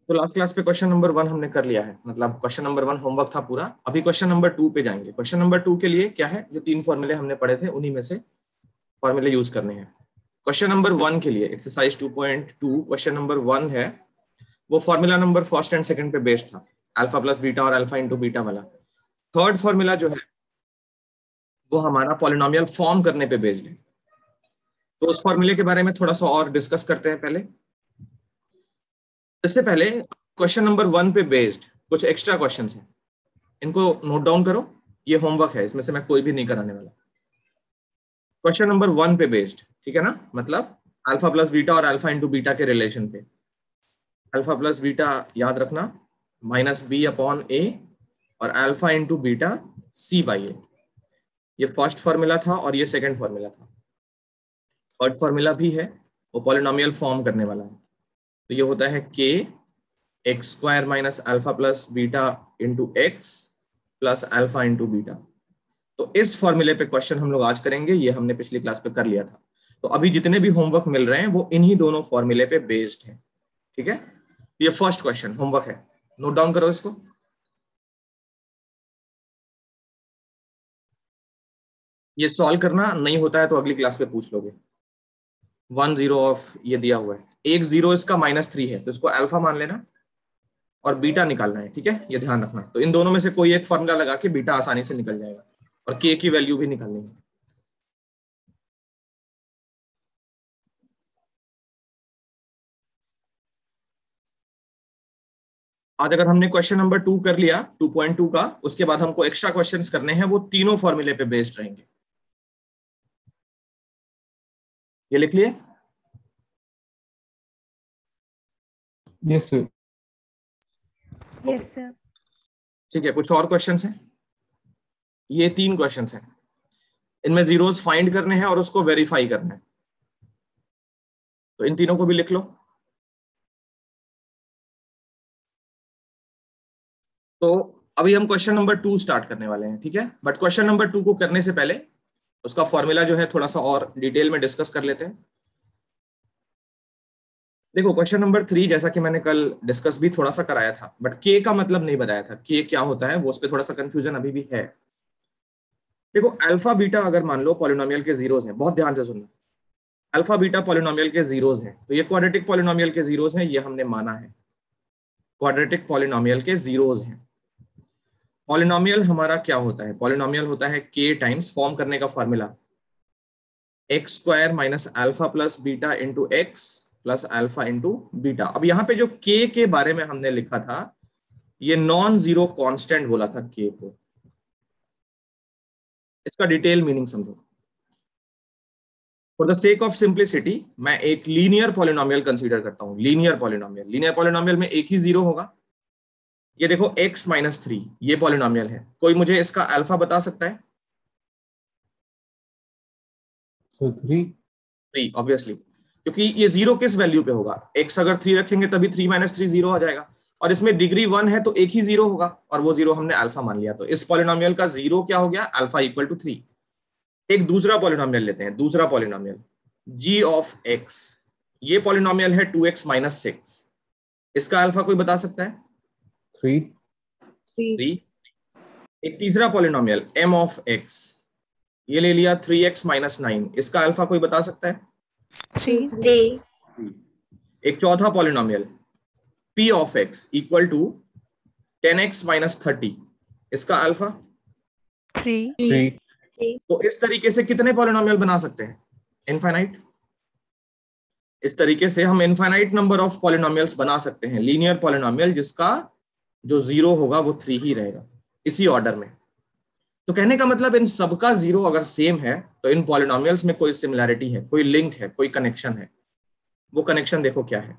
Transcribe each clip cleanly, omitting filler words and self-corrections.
तो last class पे question number 1 हमने कर लिया है, मतलब क्वेश्चन नंबर 1 होमवर्क था पूरा। अभी क्वेश्चन नंबर 2 पे जाएंगे। क्वेश्चन नंबर 2 के लिए क्या है, जो 3 फॉर्मूले हमने पढ़े थे उन्हीं में से फॉर्मूले यूज करने हैं। क्वेश्चन नंबर 1 के लिए एक्सरसाइज 2.2 क्वेश्चन नंबर 1 है, वो formula number first and second पे बेस्ड था, अल्फा प्लस बीटा और अल्फा इंटू बीटा वाला। थर्ड फॉर्मूला जो है वो हमारा पॉलिनोमियल फॉर्म करने पे बेस्ड है। तो उस फॉर्मूले के बारे में थोड़ा सा और डिस्कस करते हैं पहले। इससे पहले क्वेश्चन नंबर 1 पे बेस्ड कुछ एक्स्ट्रा क्वेश्चंस हैं, इनको नोट डाउन करो। ये होमवर्क है, इसमें से मैं कोई भी नहीं कराने वाला। क्वेश्चन नंबर 1 पे बेस्ड, ठीक है ना, मतलब अल्फा प्लस बीटा और अल्फा इंटू बीटा के रिलेशन पे। अल्फा प्लस बीटा याद रखना माइनस बी अपॉन ए और alpha into beta c by a. ये फर्स्ट फॉर्मूला था और ये सेकंड फॉर्मूला था। थर्ड फॉर्मूला भी है, वो पॉलिनोमियल फॉर्म करने वाला है। तो ये होता है के x square minus alpha plus beta into x plus alpha into beta. तो इस फॉर्मूले पे क्वेश्चन हम लोग आज करेंगे, ये हमने पिछली क्लास पे कर लिया था। तो अभी जितने भी होमवर्क मिल रहे हैं वो इन्हीं दोनों फॉर्मूले पे बेस्ड है, ठीक है। ये फर्स्ट क्वेश्चन होमवर्क है, नोट डाउन करो इसको। ये सॉल्व करना नहीं होता है तो अगली क्लास पे पूछ लोगे। 1 0 ऑफ ये दिया हुआ है, एक 0 इसका -3 है तो इसको अल्फा मान लेना और बीटा निकालना है, ठीक है, ये ध्यान रखना। तो इन दोनों में से कोई एक फॉर्मूला लगा के बीटा आसानी से निकल जाएगा और के की वैल्यू भी निकालनी है। आज अगर हमने क्वेश्चन नंबर 2 कर लिया 2.2 का, उसके बाद हमको एक्स्ट्रा क्वेश्चंस करने हैं, वो तीनों फॉर्मूले पे बेस्ड रहेंगे। ये लिख लिए? Yes sir. Yes sir. ठीक है, कुछ और क्वेश्चंस हैं? ये 3 क्वेश्चंस हैं, इनमें जीरोस फाइंड करने हैं और उसको वेरीफाई करना है। तो इन तीनों को भी लिख लो। तो अभी हम क्वेश्चन नंबर 2 स्टार्ट करने वाले हैं, ठीक है। बट क्वेश्चन नंबर 2 को करने से पहले उसका फॉर्मूला जो है थोड़ा सा और डिटेल में डिस्कस कर लेते हैं। देखो क्वेश्चन नंबर 3 जैसा कि मैंने कल डिस्कस भी थोड़ा सा कराया था, बट के का मतलब नहीं बताया था, के क्या होता है वो, उस पर थोड़ा सा कंफ्यूजन अभी भी है। देखो अल्फा बीटा अगर मान लो पॉलिनोमियल के जीरोस हैं, बहुत ध्यान से सुनना, अल्फा बीटा पॉलिनोमियल के जीरोस हैं, तो ये क्वाड्रेटिक पॉलिनोमियल के जीरोस हैं, ये हमने माना है क्वाड्रेटिक पॉलिनोमियल के जीरोस हैं। पॉलिनोमियल हमारा क्या होता है, पॉलिनोमियल होता है के टाइम्स, फॉर्म करने का formula x square minus alpha plus beta into x plus alpha into beta. अब यहाँ पे जो के बारे में हमने लिखा था, ये नॉन जीरो कांस्टेंट बोला था के को। इसका डिटेल मीनिंग समझो। For the sake of simplicity मैं एक लीनियर पॉलिनोमियल कंसीडर करता हूं। लीनियर पॉलिनोमियल में एक ही जीरो होगा। ये देखो x माइनस 3 ये पॉलिनोमियल है, कोई मुझे इसका अल्फा बता सकता है? 3 ऑब्वियसली, क्योंकि ये जीरो किस वैल्यू पे होगा, x अगर 3 रखेंगे तभी 3 - 3 0 आ जाएगा, और इसमें डिग्री 1 है तो एक ही जीरो होगा, और वो जीरो हमने अल्फा मान लिया। तो इस पॉलिनोमियल का जीरो क्या हो गया, अल्फा इक्वल टू 3। एक दूसरा पॉलिनोमियल लेते हैं, दूसरा पॉलिनोमियल g ऑफ x, ये पॉलिनोमियल है 2x माइनस 6, इसका अल्फा कोई बता सकता है? 3। एक तीसरा पॉलिनोमियल m ऑफ x, ये ले लिया 3x माइनस 9, इसका अल्फा कोई बता सकता है? 3। एक चौथा polynomial p of x equal to 10x minus 30, इसका अल्फा 3। तो इस तरीके से कितने पॉलिनोमियल बना सकते हैं? इनफाइनाइट। इस तरीके से हम इनफाइनाइट नंबर ऑफ पॉलिनोमियल्स बना सकते हैं, लीनियर पॉलिनोमियल जिसका जो जीरो होगा वो 3 ही रहेगा, इसी ऑर्डर में। तो कहने का मतलब इन सबका जीरो अगर सेम है तो इन पॉलिनोमियल्स में कोई सिमिलैरिटी है, कोई लिंक है, कोई कनेक्शन है। वो कनेक्शन देखो क्या है।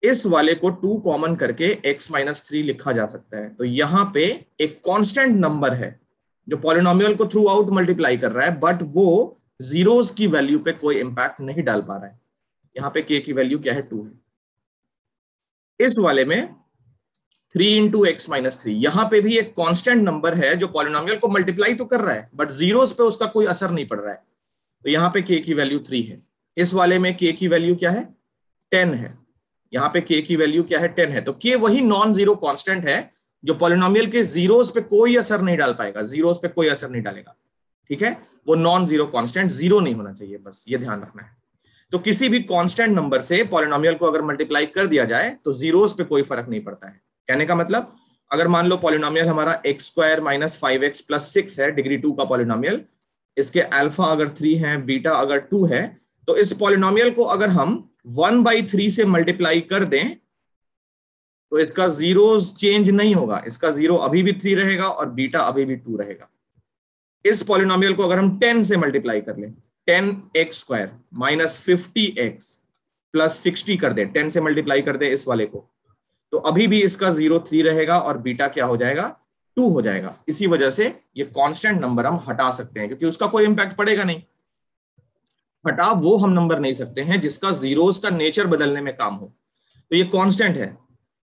इस वाले को 2 कॉमन करके x माइनस 3 लिखा जा सकता है। तो यहां पे एक कांस्टेंट नंबर है जो पॉलिनोमियल को थ्रू आउट मल्टीप्लाई कर रहा है, बट वो जीरोस की वैल्यू पे कोई इंपैक्ट नहीं डाल पा रहा है। यहाँ पे k की वैल्यू क्या है, 2 है। इस वाले में 3 इंटू एक्स माइनस 3, यहां पे भी एक कांस्टेंट नंबर है जो पॉलिनोमियल को मल्टीप्लाई तो कर रहा है बट जीरोस पे उसका कोई असर नहीं पड़ रहा है। तो यहाँ पे k की वैल्यू 3 है। इस वाले में k की वैल्यू क्या है, 10 है। यहाँ पे k की वैल्यू क्या है 10 है, तो k वही नॉन जीरो कांस्टेंट है जो पॉलिनोमियल के जीरोस पे कोई असर नहीं डाल पाएगा, जीरोस पे कोई असर नहीं डालेगा, ठीक है। वो नॉन जीरो कांस्टेंट, जीरो नहीं होना चाहिए, बस ये ध्यान रखना है। तो किसी भी कांस्टेंट नंबर से पॉलिनोमियल को अगर मल्टीप्लाई कर दिया जाए तो जीरोस पे कोई फर्क नहीं पड़ता है। कहने का मतलब अगर मान लो पॉलिनोमियल हमारा x² माइनस 5x प्लस 6 है, डिग्री 2 का पॉलिनोमियल, इसके अल्फा अगर 3 है, बीटा अगर 2 है, तो इस पॉलिनोमियल को अगर हम 1/3 से मल्टीप्लाई कर दें तो इसका जीरोस चेंज नहीं होगा, इसका जीरो अभी भी 3 रहेगा और बीटा अभी भी 2 रहेगा। इस पॉलिनोमियल को अगर हम 10 से मल्टीप्लाई कर लें, 10x² माइनस 50x प्लस 60 कर दे, 10 से मल्टीप्लाई कर दे इस वाले को, तो अभी भी इसका 0 3 रहेगा और बीटा क्या हो जाएगा 2 हो जाएगा। इसी वजह से ये कांस्टेंट नंबर हम हटा सकते हैं क्योंकि उसका कोई इंपैक्ट पड़ेगा नहीं। हटा वो हम नंबर नहीं सकते हैं जिसका जीरोस का नेचर बदलने में काम हो। तो ये कांस्टेंट है,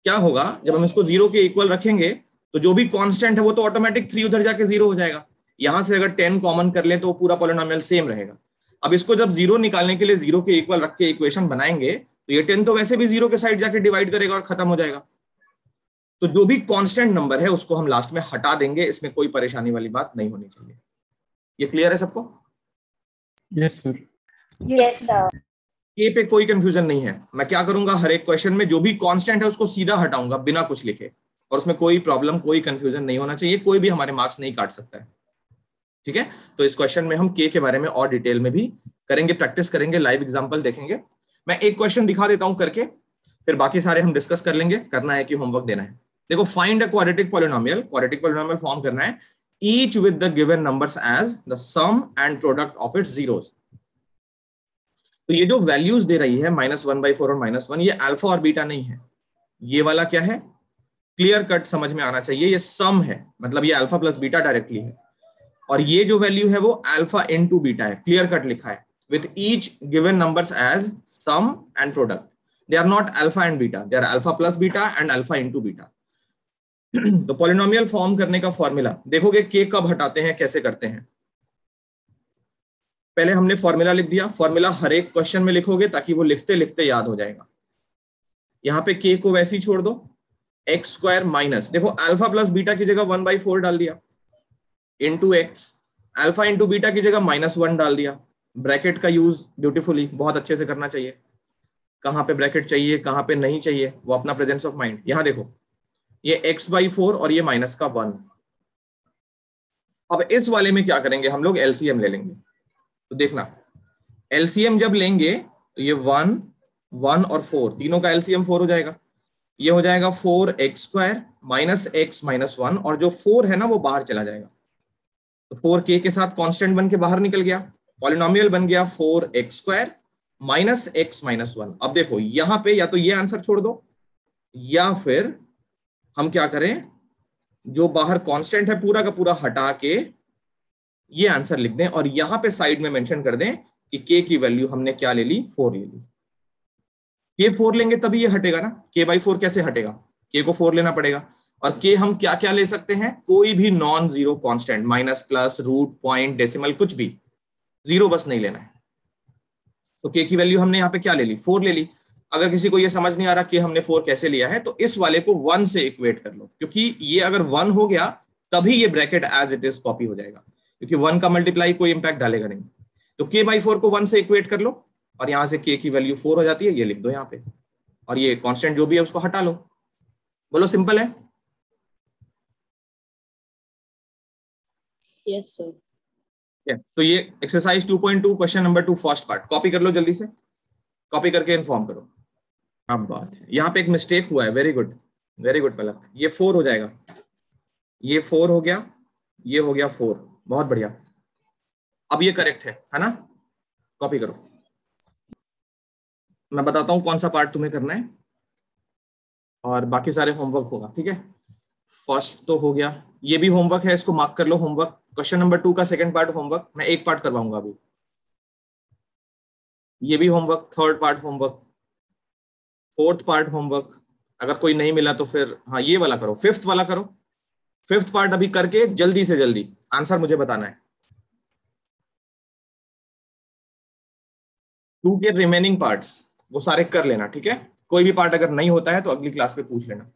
क्या होगा जब हम इसको 0 के इक्वल रखेंगे तो जो भी कांस्टेंट है वो तो ऑटोमेटिक 3 उधर जाके 0 हो जाएगा। यहां से अगर 10 कॉमन कर ले तो पूरा पॉलिनोमियल सेम रहेगा। अब इसको जब 0 निकालने के लिए 0 के इक्वल रख के इक्वेशन बनाएंगे तो ये 10 तो वैसे भी 0 के साइड जाके डिवाइड करेगा और खत्म हो जाएगा। तो जो भी कांस्टेंट नंबर है उसको हम लास्ट में हटा देंगे, इसमें कोई परेशानी वाली बात नहीं होनी चाहिए। ये क्लियर है सबको? Yes sir. Yes sir. के पे कोई कंफ्यूजन नहीं है। मैं क्या करूंगा, हर एक क्वेश्चन में जो भी कांस्टेंट है उसको सीधा हटाऊंगा बिना कुछ लिखे, और उसमें कोई प्रॉब्लम कोई कंफ्यूजन नहीं होना चाहिए, कोई भी हमारे मार्क्स नहीं काट सकता है, ठीक है। तो इस क्वेश्चन में हम के बारे में और डिटेल में भी करेंगे, प्रैक्टिस करेंगे, लाइव एग्जांपल देखेंगे। मैं एक क्वेश्चन दिखा देता हूं करके, फिर बाकी सारे हम डिस्कस कर लेंगे। करना है कि होमवर्क देना है। देखो, find a quadratic polynomial, quadratic polynomial form करना है each with the given numbers as the sum and product of its zeros. तो ये जो वैल्यूज दे रही है -1/4 और -1, ये अल्फा और बीटा नहीं है, ये वाला क्या है, क्लियर कट समझ में आना चाहिए, ये सम है, मतलब ये अल्फा प्लस बीटा डायरेक्टली है, और ये जो वैल्यू है वो अल्फा इनटू बीटा है, क्लियर कट लिखा है, with each given numbers as sum and product. They are not alpha and beta, they are alpha plus beta and alpha into beta. तो पॉलिनोमियल फॉर्म करने का formula देखोगे, के कब हटाते हैं, कैसे करते हैं। पहले हमने फॉर्मूला लिख दिया, फॉर्मूला हर एक क्वेश्चन में लिखोगे ताकि वो लिखते लिखते याद हो जाएगा। यहाँ पे के को वैसे ही छोड़ दो, x² माइनस, देखो अल्फा प्लस बीटा की जगह 1/4 डाल दिया, into x, alpha into beta की जगह -1 डाल दिया। ब्रैकेट का यूज ब्यूटीफुली बहुत अच्छे से करना चाहिए, कहाँ पे ब्रैकेट चाहिए कहाँ पे नहीं चाहिए वो अपना प्रेजेंस ऑफ माइंड। यहाँ देखो, ये x/4 और ये -1। अब इस वाले में क्या करेंगे, हम लोग एलसीएम ले लेंगे। तो देखना, एलसीएम जब लेंगे तो ये 1, 1 और 4 तीनों का एलसीएम 4 हो जाएगा। ये हो जाएगा 4x² माइनस x माइनस 1, और जो 4 है ना वो बाहर चला जाएगा, तो 4k के साथ कांस्टेंट बन के बाहर निकल गया, पॉलिनोमियल बन गया 4x² माइनस x माइनस 1। अब देखो यहां पे या तो ये आंसर छोड़ दो या फिर हम क्या करें, जो बाहर कांस्टेंट है पूरा का पूरा हटा के ये आंसर लिख दें और यहां पे साइड में मेंशन कर दें कि k की वैल्यू हमने क्या ले ली, 4 ले ली। k 4 लेंगे तभी ये हटेगा ना, k/4 कैसे हटेगा, k को 4 लेना पड़ेगा। और k हम क्या क्या ले सकते हैं, कोई भी non zero constant, minus, plus, root, point, decimal, कुछ भी, जीरो बस नहीं लेना है। तो k की वैल्यू हमने यहाँ पे क्या ले ली, 4 ले ली। अगर किसी को ये समझ नहीं आ रहा कि हमने 4 कैसे लिया है, तो इस वाले को 1 से इक्वेट कर लो, क्योंकि ये अगर 1 हो गया तभी ये bracket as it is copy हो जाएगा, क्योंकि 1 का मल्टीप्लाई कोई इंपैक्ट डालेगा नहीं। तो k/4 को 1 से इक्वेट कर लो और यहां से k की वैल्यू 4 हो जाती है, ये लिख दो यहाँ पे, और ये कांस्टेंट जो भी है उसको हटा लो। बोलो, सिंपल है? Yes sir. तो ये exercise 2.2 question number 2 first part copy कर लो, जल्दी से कॉपी करके इन्फॉर्म करो। अब बात है, यहाँ पे एक मिस्टेक हुआ है, वेरी गुड वेरी गुड पलक, ये 4 हो जाएगा, ये 4 हो गया, ये हो गया 4, बहुत बढ़िया। अब ये करेक्ट है ना, कॉपी करो। मैं बताता हूं कौन सा पार्ट तुम्हें करना है और बाकी सारे होमवर्क होगा, ठीक है। फर्स्ट तो हो गया, ये भी होमवर्क है, इसको मार्क कर लो होमवर्क। क्वेश्चन नंबर 2 का सेकंड पार्ट होमवर्क, मैं एक पार्ट करवाऊंगा अभी। ये भी homework, third part homework, fourth part homework. अगर कोई नहीं मिला तो फिर हाँ ये वाला करो, फिफ्थ वाला करो। फिफ्थ पार्ट अभी करके जल्दी से जल्दी आंसर मुझे बताना है। 2 के रिमेनिंग पार्ट्स वो सारे कर लेना, ठीक है। कोई भी पार्ट अगर नहीं होता है तो अगली क्लास पे पूछ लेना।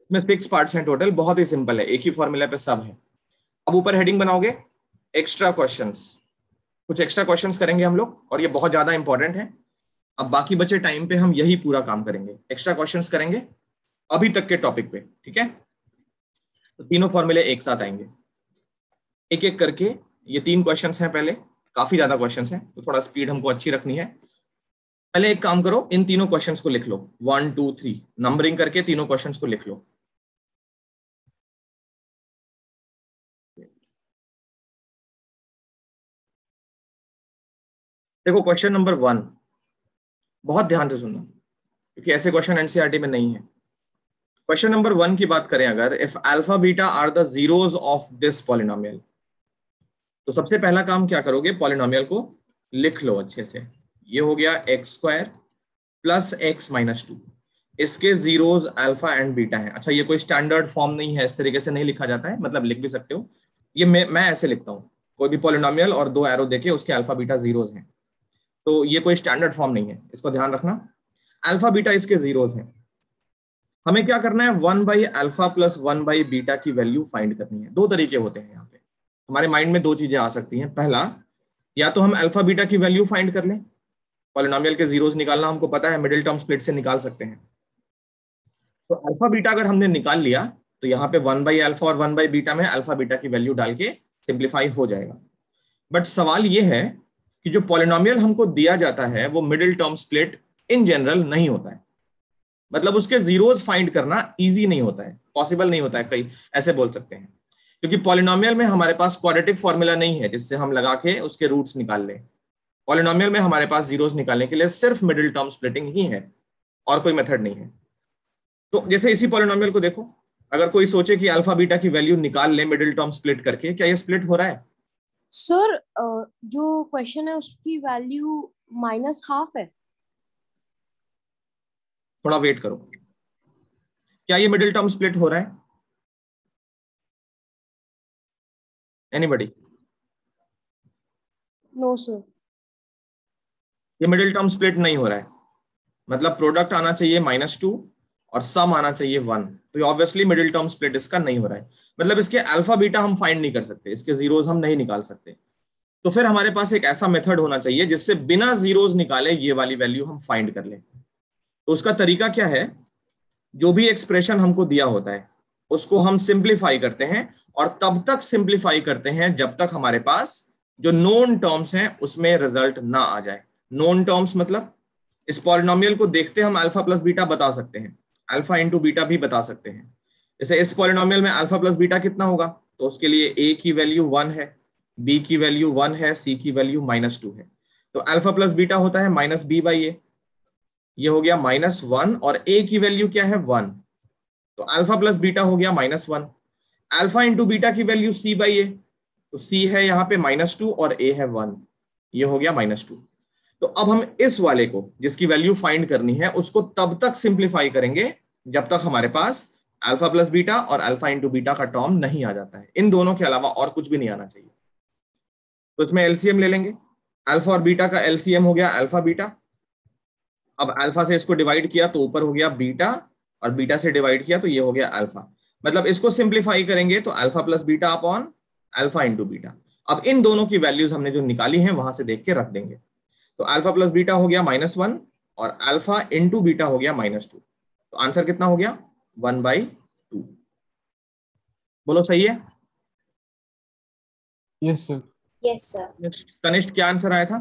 इसमें 6 पार्ट्स हैं टोटल, बहुत ही सिंपल है, एक ही फॉर्मूला पे सब है। अब ऊपर हेडिंग बनाओगे एक्स्ट्रा क्वेश्चंस, कुछ एक्स्ट्रा क्वेश्चंस करेंगे हम लोग और ये बहुत ज्यादा इंपॉर्टेंट है। अब बाकी बचे टाइम पे हम यही पूरा काम करेंगे, एक्स्ट्रा क्वेश्चंस करेंगे अभी तक के टॉपिक पे, ठीक है। तो तीनों फॉर्मूले एक साथ आएंगे एक एक करके। ये 3 क्वेश्चंस हैं, पहले काफी ज्यादा क्वेश्चंस हैं तो थोड़ा स्पीड हमको अच्छी रखनी है। पहले एक काम करो, इन तीनों क्वेश्चंस को लिख लो 1 2 3 नंबरिंग करके तीनों क्वेश्चंस को लिख लो। देखो क्वेश्चन नंबर 1 बहुत ध्यान से सुनना क्योंकि ऐसे क्वेश्चन एनसीईआरटी में नहीं है। क्वेश्चन नंबर 1 की बात करें अगर, if alpha beta are the zeros of this polynomial, तो सबसे पहला काम क्या करोगे, पॉलिनोमियल को लिख लो अच्छे से। ये हो गया x square plus x minus 2, इसके जीरोस अल्फा एंड बीटा है। अच्छा ये कोई स्टैंडर्ड फॉर्म नहीं है, इस तरीके से नहीं लिखा जाता है, मतलब लिख भी सकते हो। ये मैं ऐसे लिखता हूँ, कोई भी पॉलिनोमियल और 2 एरो देके उसके अल्फा बीटा जीरोस हैं, तो ये कोई स्टैंडर्ड फॉर्म नहीं है, इसको ध्यान रखना। अल्फा बीटा इसके जीरोस हैं। हमें क्या करना है, 1 by alpha plus 1 by beta की वैल्यू फाइंड करनी है। 2 तरीके होते हैं यहाँ पे, हमारे माइंड में 2 चीजें आ सकती हैं। पहला, या तो हम अल्फा बीटा की वैल्यू फाइंड कर लें, पॉलिनोमियल के जीरोस निकालना हमको पता है, मिडिल टर्म स्प्लिट से निकाल सकते हैं। तो अल्फा बीटा अगर हमने निकाल लिया तो यहाँ पे 1 बाई अल्फा और 1 बाई बीटा में अल्फा बीटा की वैल्यू डाल के सिंप्लीफाई हो जाएगा। बट सवाल ये है कि जो पॉलिनोमियल हमको दिया जाता है वो middle term split in general नहीं होता है, मतलब उसके जीरोस फाइंड करना इजी नहीं होता है, पॉसिबल नहीं होता है, कई ऐसे बोल सकते हैं, क्योंकि पॉलिनोमियल में हमारे पास क्वाड्रेटिक फॉर्मूला नहीं है जिससे हम लगा के उसके रूट्स निकाल लें। पॉलिनोमियल में हमारे पास जीरोस निकालने के लिए सिर्फ मिडिल टर्म स्प्लिटिंग ही है और कोई मेथड नहीं है। तो जैसे इसी पॉलिनोमियल को देखो, अगर कोई सोचे कि अल्फा बीटा की वैल्यू निकाल ले मिडिल टर्म स्प्लिट करके, क्या ये स्प्लिट हो रहा है? सर जो क्वेश्चन है उसकी वैल्यू -12 है। थोड़ा वेट करो, क्या ये मिडिल टर्म स्प्लिट हो रहा है? एनीबॉडी? नो सर, ये मिडिल टर्म स्प्लिट नहीं हो रहा है, मतलब प्रोडक्ट आना चाहिए -2 और सम आना चाहिए 1, तो ऑब्वियसली मिडिल टर्म स्प्लिट इसका नहीं हो रहा है। मतलब इसके अल्फा बीटा हम फाइंड नहीं कर सकते, इसके जीरोस हम नहीं निकाल सकते। तो फिर हमारे पास एक ऐसा मेथड होना चाहिए जिससे बिना जीरोस निकाले ये वाली वैल्यू हम फाइंड कर लें। तो उसका तरीका क्या है, जो भी एक्सप्रेशन हमको दिया होता है उसको हम सिंप्लीफाई करते हैं, और तब तक सिंप्लीफाई करते हैं जब तक हमारे पास जो नोन टर्म्स हैं उसमें रिजल्ट ना आ जाए। नोन टर्म्स मतलब इस पॉलिनोमियल को देखते हम अल्फा प्लस बीटा बता सकते हैं, अल्फा इंटू बीटा भी बता सकते हैं। जैसे इस पॉलिनोमियल में अल्फा प्लस बीटा कितना होगा, तो उसके लिए a की वैल्यू 1 है, b की वैल्यू 1 है, c की वैल्यू -2 है। तो अल्फा प्लस बीटा होता है -b/a, ये हो गया -1, और a की वैल्यू क्या है 1, तो अल्फा प्लस बीटा हो गया -1। अल्फा इंटू बीटा की वैल्यू c/a, तो c है यहाँ पे -2 और a है 1, ये हो गया -2। तो अब हम इस वाले को जिसकी वैल्यू फाइंड करनी है उसको तब तक सिंप्लीफाई करेंगे जब तक हमारे पास अल्फा प्लस बीटा और अल्फा इंटू बीटा का टर्म नहीं आ जाता है। इन दोनों के अलावा और कुछ भी नहीं आना चाहिए। तो इसमें एलसीएम ले लेंगे, अल्फा और बीटा का एलसीएम हो गया अल्फा बीटा। अब अल्फा से इसको डिवाइड किया तो ऊपर हो गया बीटा, और बीटा से डिवाइड किया तो ये हो गया अल्फा। मतलब इसको सिंप्लीफाई करेंगे तो alpha plus beta upon alpha into beta. अब इन दोनों की वैल्यूज हमने जो निकाली है वहां से देख के रख देंगे। तो अल्फा प्लस बीटा हो गया -1 और अल्फा इंटू बीटा हो गया -2, तो आंसर कितना हो गया 1/2। बोलो सही है? Yes sir. Yes sir. कनिष्ठ क्या आंसर आया था?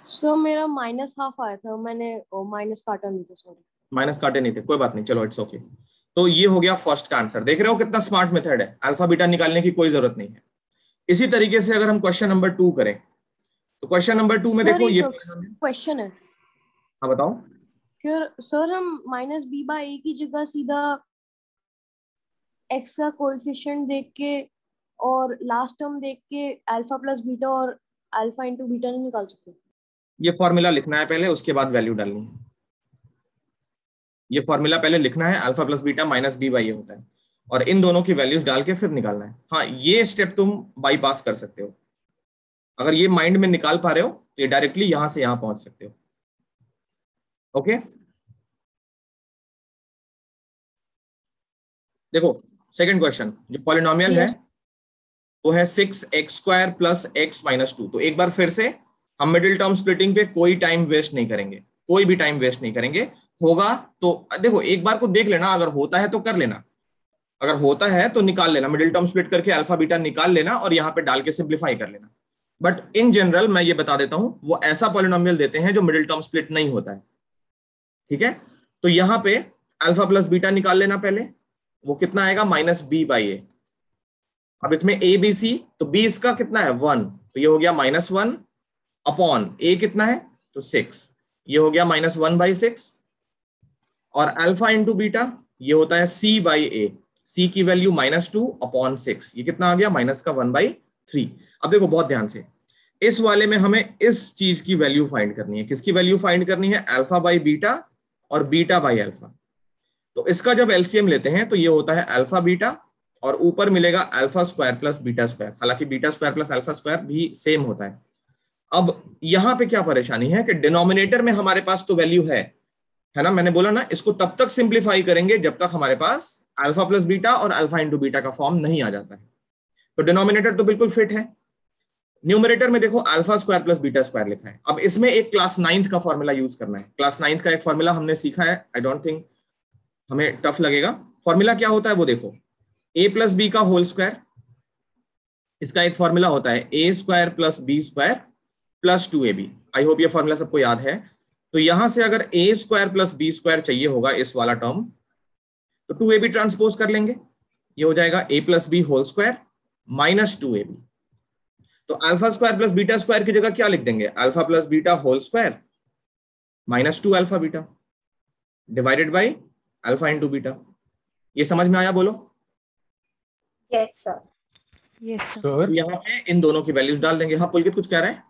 सर मेरा -12 आया था, मैंने माइनस काटा नहीं था, सॉरी। माइनस काटे नहीं थे, कोई बात नहीं, चलो इट्स ओके। तो ये हो गया फर्स्ट का आंसर। देख रहे हो कितना स्मार्ट मेथड है, अल्फा बीटा निकालने की कोई जरूरत नहीं है। इसी तरीके से अगर हम क्वेश्चन नंबर 2 करें तो क्वेश्चन नंबर 2 में देखो ये क्वेश्चन है। हाँ बताओ। फिर सर हम -b/a की जगह सीधा x का कोएफिशिएंट देख के और लास्ट टर्म देख के अल्फा प्लस बीटा और अल्फा इंटू बीटा नहीं निकाल सकते? ये फॉर्मूला लिखना है पहले, उसके बाद वैल्यू डालनी है। ये फॉर्मूला पहले लिखना है, अल्फा प्लस बीटा -b/a होता है, और इन दोनों की वैल्यूज डाल के फिर निकालना है। हाँ ये स्टेप तुम बाईपास कर सकते हो, अगर ये माइंड में निकाल पा रहे हो तो ये डायरेक्टली यहां से यहां पहुंच सकते हो। ओके देखो सेकंड क्वेश्चन, जो पॉलिनोमियल है वो है 6x² प्लस x माइनस 2। तो एक बार फिर से हम मिडिल टर्म स्प्लिटिंग पे कोई टाइम वेस्ट नहीं करेंगे, कोई भी टाइम वेस्ट नहीं करेंगे। होगा तो देखो एक बार को देख लेना, अगर होता है तो कर लेना, अगर होता है तो निकाल लेना, मिडिल टर्म स्प्लिट करके अल्फा बीटा निकाल लेना और यहाँ पे डाल के सिंप्लीफाई कर लेना। बट इन जनरल मैं ये बता देता हूं, वो ऐसा पॉलिनोमियल देते हैं जो मिडिल टर्म स्प्लिट नहीं होता है, ठीक है। तो यहाँ पे अल्फा प्लस बीटा निकाल लेना पहले, वो कितना आएगा -b/a। अब इसमें a b c, तो b इसका कितना है 1, तो ये हो गया -1 अपॉन a कितना है तो 6, ये हो गया -1/6। और अल्फा इंटू बीटा ये होता है c/a, c की वैल्यू -2 अपॉन 6, ये कितना आ गया माइनस का 1/3। अब देखो बहुत ध्यान से, इस वाले में हमें इस चीज की वैल्यू फाइंड करनी है। किसकी वैल्यू फाइंड करनी है? अल्फा बाई बीटा और बीटा बाई अल्फा। तो इसका जब एलसीएम लेते हैं तो ये होता है अल्फा बीटा और ऊपर मिलेगा alpha square plus beta square, हालांकि beta square plus alpha square भी सेम होता है। अब यहां पे क्या परेशानी है कि डिनोमिनेटर में हमारे पास तो वैल्यू है ना, मैंने बोला ना इसको तब तक सिंप्लीफाई करेंगे जब तक हमारे पास अल्फा प्लस बीटा और अल्फा इंटू बीटा का फॉर्म नहीं आ जाता है। तो डिनोमिनेटर तो बिल्कुल फिट है। न्यूमरेटर में देखो alpha square plus beta square लिखा है। अब इसमें एक क्लास 9th का फॉर्मूला यूज करना है। क्लास 9th का एक फॉर्मूला हमने सीखा है, आई डोंट थिंक हमें टफ लगेगा। फॉर्मूला क्या होता है वो देखो, a प्लस बी का होल स्क्वायर, इसका एक फॉर्मूला होता है a square plus B square plus 2ab। I hope ये फॉर्मूला सबको याद है। तो यहां से अगर a square plus B square चाहिए होगा इस वाला टर्म, तो 2ab ट्रांसपोज कर लेंगे, ये हो जाएगा a plus B whole square minus 2ab। तो alpha square plus beta square की जगह क्या लिख देंगे? Alpha plus beta whole square minus 2 alpha beta divided by alpha into beta. ये समझ में आया? बोलो यस सर। सर यहाँ पे इन दोनों की वैल्यूज डाल देंगे। हाँ पुलकित कुछ कह रहे हैं?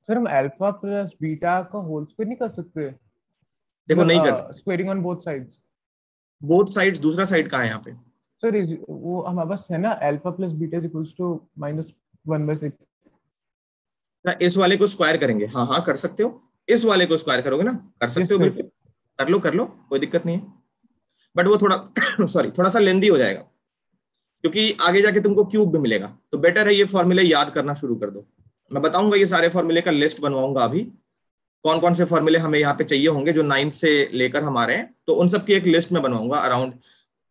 सर हम अल्फा प्लस बीटा का होल स्क्वायर नहीं कर सकते? देखो नहीं कर सकते, squaring on both sides. Both sides, दूसरा साइड कहाँ है यहाँ पे? सर वो हमारे पास है ना, alpha plus beta is equals to -1/6। इस वाले को स्क्वायर करेंगे, हाँ हाँ कर सकते हो, इस वाले को स्क्वायर करोगे ना, कर सकते हो बिल्कुल, कर लो कोई दिक्कत नहीं है। बट वो थोड़ा सॉरी थोड़ा सा लेंदी हो जाएगा क्योंकि आगे जाके तुमको क्यूब भी मिलेगा। तो बेटर है ये फॉर्मूले याद करना शुरू कर दो। मैं बताऊंगा ये सारे फॉर्मूले का लिस्ट बनवाऊंगा अभी, कौन कौन से फॉर्मूले हमें यहाँ पे चाहिए होंगे जो 9th से लेकर हमारे हैं, तो उन सब की एक लिस्ट में बनवाऊंगा। अराउंड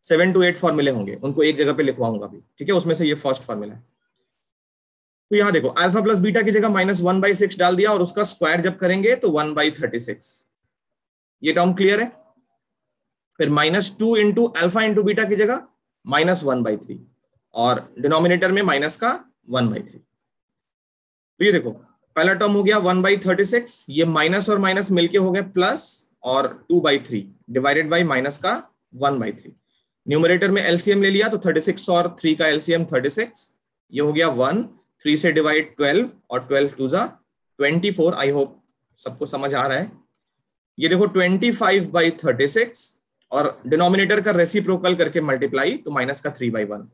7 to 8 फॉर्मूले होंगे, उनको एक जगह पे लिखवाऊंगा अभी, ठीक है। उसमें से ये फर्स्ट फॉर्मूला है। तो यहाँ देखो अल्फा प्लस बीटा की जगह -1/6 डाल दिया और उसका स्क्वायर जब करेंगे तो 1/36। ये टर्म क्लियर है? फिर -2 इंटू अल्फा इंटू बीटा की जगह -1/3 और डिनोमिनेटर में माइनस का 1/3। तो ये देखो पहला टर्म हो गया 1/36, ये माइनस और माइनस मिलके हो गए प्लस और 2/3 डिवाइडेड बाई माइनस का 1/3। न्यूमरेटर में एलसीएम ले लिया तो 36 और 3 का एलसीएम 36, ये हो गया 1, 3 से डिवाइड 12 और 12 2 जा 24। आई होप सबको समझ आ रहा है। ये देखो 25/36 और डिनोमिनेटर का रेसिप्रोकल करके मल्टीप्लाई तो माइनस का 3/1।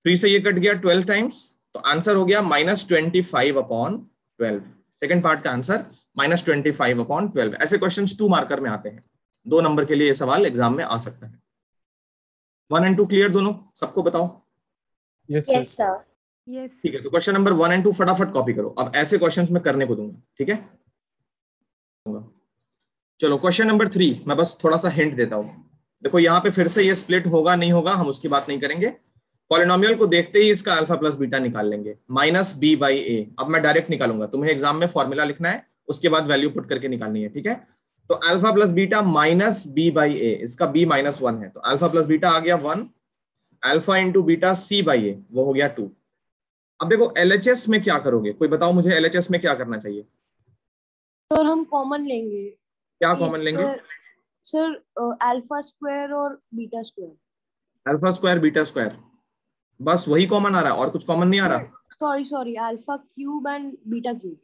3 से ये कट गया 12 टाइम्स, तो आंसर हो गया -25/12। सेकंड पार्ट का आंसर -25/12। ऐसे क्वेश्चंस 2 मार्कर में आते हैं, 2 नंबर के लिए ये सवाल एग्जाम में आ सकता है। 1 and 2 क्लियर दोनों? सबको बताओ यस सर। यस ठीक है। तो क्वेश्चन नंबर 1 and 2 फटाफट कॉपी करो। अब ऐसे क्वेश्चंस मैं करने को दूंगा, ठीक है। चलो क्वेश्चन नंबर 3, मैं बस थोड़ा सा हिंट देता हूं। देखो यहाँ पे फिर से ये स्प्लिट होगा नहीं होगा हम उसकी बात नहीं करेंगे, पॉलिनोमियल को देखते ही इसका अल्फा प्लस बीटा निकाल लेंगे, -b/a। अब मैं डायरेक्ट निकालूंगा, तुम्हें एग्जाम में फॉर्मूला लिखना है, उसके बाद वैल्यू पुट करके निकालनी है, ठीक है। तो अल्फा प्लस बीटा -b/a, इसका b -1 है तो अल्फा प्लस बीटा आ गया 1, अल्फा इंटू बीटा c/a वो हो गया 2। अब देखो एलएचएस में क्या करोगे, कोई बताओ मुझे एलएचएस में क्या करना चाहिए? सर हम कॉमन लेंगे। क्या कॉमन लेंगे? सर अल्फा स्क्वायर और beta square. Alpha square beta square, बस वही कॉमन आ रहा है और कुछ कॉमन नहीं आ रहा? Sorry alpha cube and beta cube.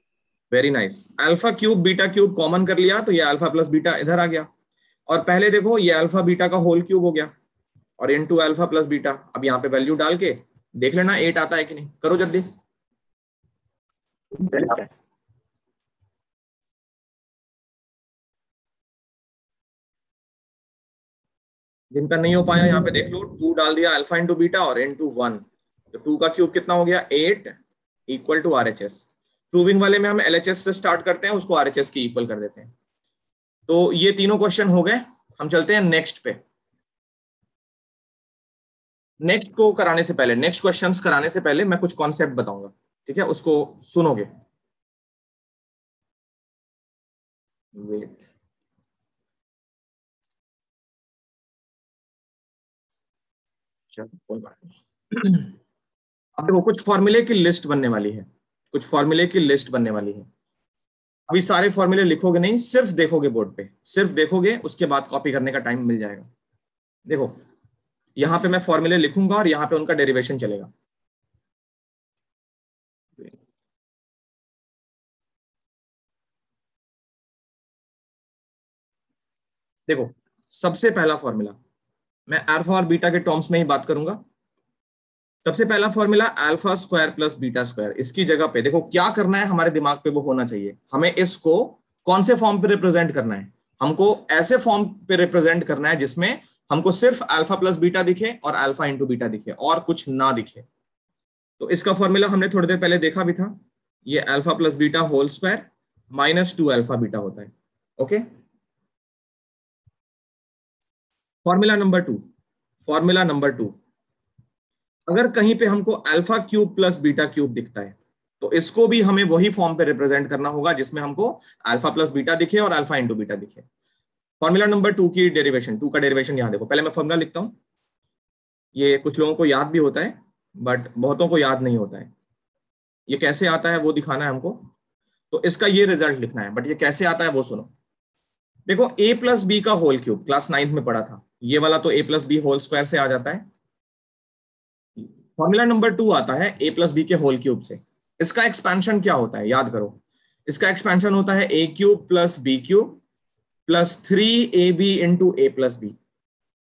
Very nice. Alpha cube beta cube common कर लिया तो ये अल्फा प्लस बीटा इधर आ गया, और पहले देखो ये अल्फा बीटा का होल क्यूब हो गया और इनटू अल्फा प्लस बीटा। अब यहाँ पे वैल्यू डाल के देख लेना 8 आता है कि नहीं, करो जल्दी। जिनका नहीं हो पाया यहाँ पे देख लो, 2 डाल दिया अल्फा इंटू बीटा और इंटू 1, तो 2 का क्यूब कितना हो गया 8 इक्वल टू RHS। प्रूविंग वाले में हम LHS से स्टार्ट करते हैं, उसको RHS की इक्वल कर देते हैं। तो ये तीनों क्वेश्चन हो गए, हम चलते हैं नेक्स्ट पे। नेक्स्ट को कराने से पहले, नेक्स्ट क्वेश्चंस कराने से पहले मैं कुछ कॉन्सेप्ट बताऊंगा, ठीक है, उसको सुनोगे। वेट, चलो कोई बात नहीं। अब देखो कुछ फॉर्मूले की लिस्ट बनने वाली है, कुछ फॉर्मूले की लिस्ट बनने वाली है। अभी सारे फॉर्मूले लिखोगे नहीं, सिर्फ देखोगे बोर्ड पे, सिर्फ देखोगे, उसके बाद कॉपी करने का टाइम मिल जाएगा। देखो यहाँ पे मैं फॉर्मूले लिखूंगा और यहाँ पे उनका डेरिवेशन चलेगा। देखो सबसे पहला फॉर्मूला, मैं अल्फा और बीटा के टर्म्स में ही बात करूंगा। सबसे पहला formula alpha square plus beta square. इसकी जगह पे देखो क्या करना है, हमारे दिमाग पे वो होना चाहिए, हमें इसको कौन से फॉर्म पे रिप्रेजेंट करना है, हमको ऐसे फॉर्म पे रिप्रेजेंट करना है जिसमें हमको सिर्फ अल्फा प्लस बीटा दिखे और अल्फा इंटू बीटा दिखे और कुछ ना दिखे। तो इसका फॉर्मूला हमने थोड़ी देर पहले देखा भी था, ये alpha plus beta whole square minus 2 alpha beta होता है। Okay, formula number 2, formula number 2, अगर कहीं पे हमको alpha cube plus beta cube दिखता है तो इसको भी हमें वही फॉर्म पे रिप्रेजेंट करना होगा जिसमें हमको अल्फा प्लस बीटा दिखे और अल्फा इंटू बीटा दिखे। फॉर्मूला नंबर 2 की डेरिवेशन, 2 का डेरिवेशन यहां देखो, पहले मैं फॉर्मूला लिखता हूं, ये कुछ लोगों को याद भी होता है बट बहुतों को याद नहीं होता है। ये कैसे आता है वो दिखाना है हमको, तो इसका ये रिजल्ट लिखना है, बट ये कैसे आता है वो सुनो। देखो a प्लस बी का होल क्यूब क्लास 9th में पढ़ा था, ये वाला तो a plus B whole square से आ जाता है। फॉर्मूला नंबर 2 आता है a प्लस बी के होल क्यूब से। इसका एक्सपेंशन क्या होता है याद करो, इसका एक्सपेंशन होता है a cube plus B cube plus 3ab into a plus B.